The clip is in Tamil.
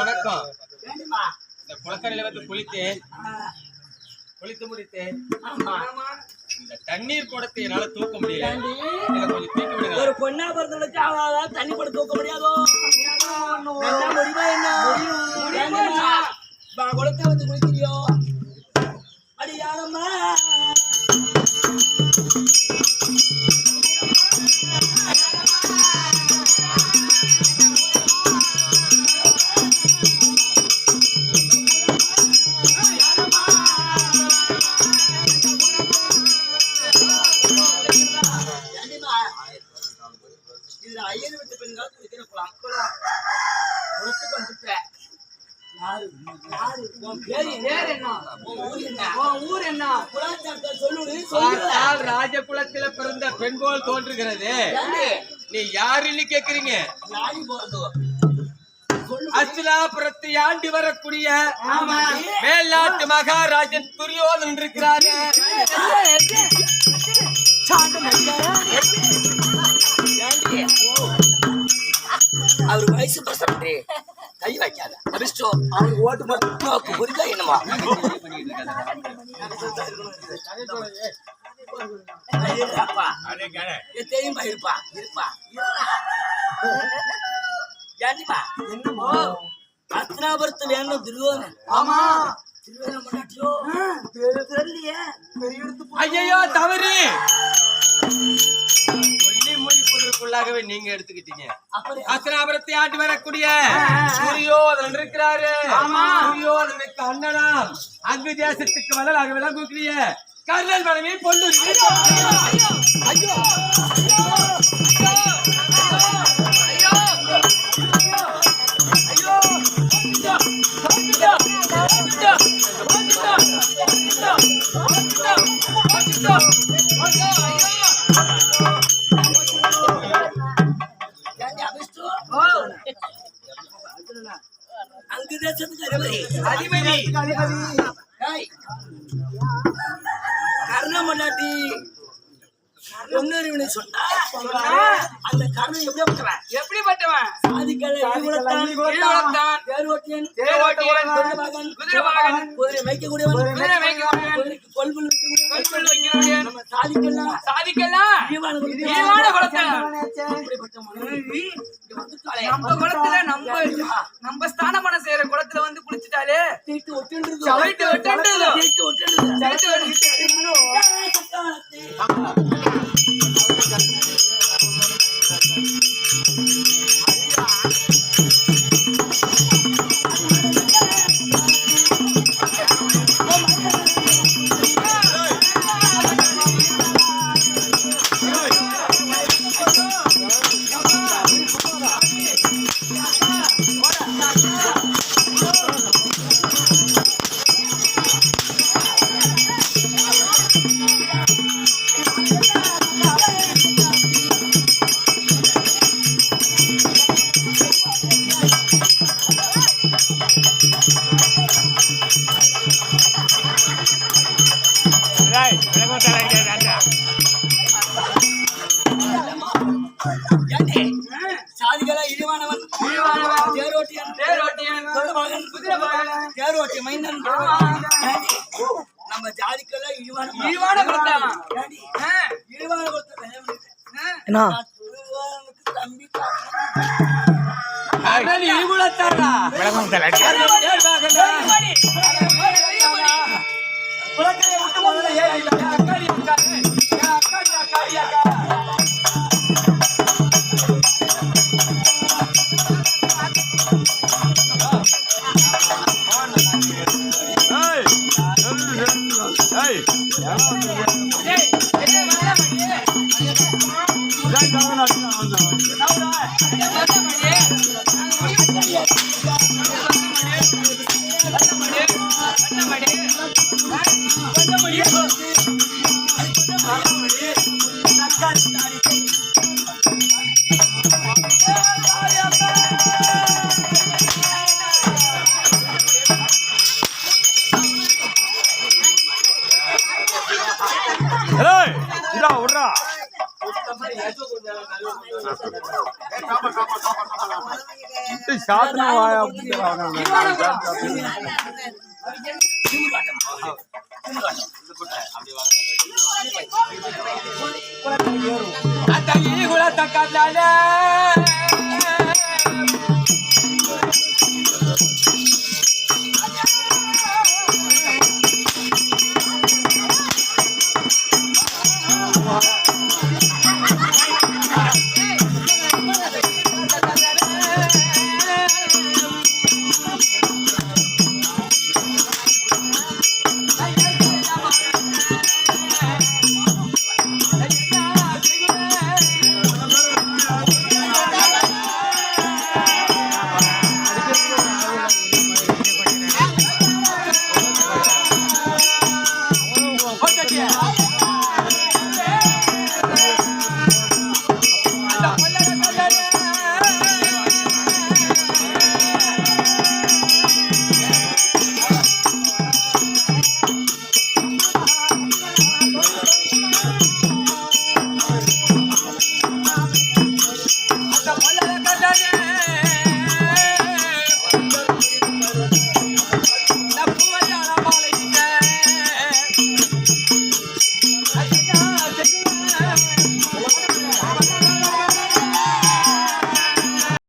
வணக்கம். இந்த குளக்கரையில வந்து குளித்து முடித்தேன். இந்த தண்ணீர் குடத்தை என்னால தூக்க முடியல. கொஞ்சம் தூக்கி விடுங்க. ஒரு பொண்ணா பிறந்தவளுக்கு அவளால தண்ணி கூட தூக்க முடியாதோ? குளத்தை வந்து குளிக்கிறியோ? அடி யாரம்மா ஐயன் விட்டு பெண்கள் குளிக்கிற குளம். குளத்துக்கு வந்துட்டேன். ராஜகுலத்தில பிறந்த பெண் போல் தோன்றுகிறது. நீ யாருன்னு கேக்குறீங்க? அஸ்தினாபுரத்தை ஆண்டு வரக்கூடிய மேல்நாட்டு மகாராஜன் துரியோதனன் இருக்கிறாரு. அவர் வயசு பிரசன்ட் கை வைக்காத அபிஷ்டோ அவனுக்கு ஓட்டு மட்டும் புரிஞ்சா என்னமா தெரியுமா இருப்பா ஏண்டிப்பா என்னமோ அஸ்தினாபுரத்துல என்ன துரியோதனன்? ஆமா ஐயோ தவறு சொல்லி முடிப்பதற்குள்ளாகவே நீங்க எடுத்துக்கிட்டீங்க. அஸ்தினாபுரத்தை ஆண்டு வரக்கூடிய துரியோதனன் இருக்கிறாரு. துரியோதனுக்கு அண்ணனாம் அங்கு தேசத்துக்கு வளராக விளங்கக்கூடிய கர்ணன் மனைவி பொண்ணு. அங்கு தேசத்துக்கு அதிபதி கர்ணம் பண்ணாட்டி பொன்னறிவினை சொன்னா அந்த கர்ணன் எப்படிப்பட்டவன்? சாதிக்கலை குதிரை மேய்க்கக்கூடியவன், கொள்புல் வைக்கக்கூடியவன், நம்ம சாதிக்கலாம் நம்ம ஸ்தானமான செய்யற குளத்துல வந்து குளிச்சுட்டாலே தீட்டு ஒட்டு சாதிகள இழிவானவன் தேரோட்டிய மைந்தன் நம்ம ஜாதிக்கெல்லாம் இழிவான தம்பி ஏய் இதா விட்றா சாத்தனா வாயா தக்காளி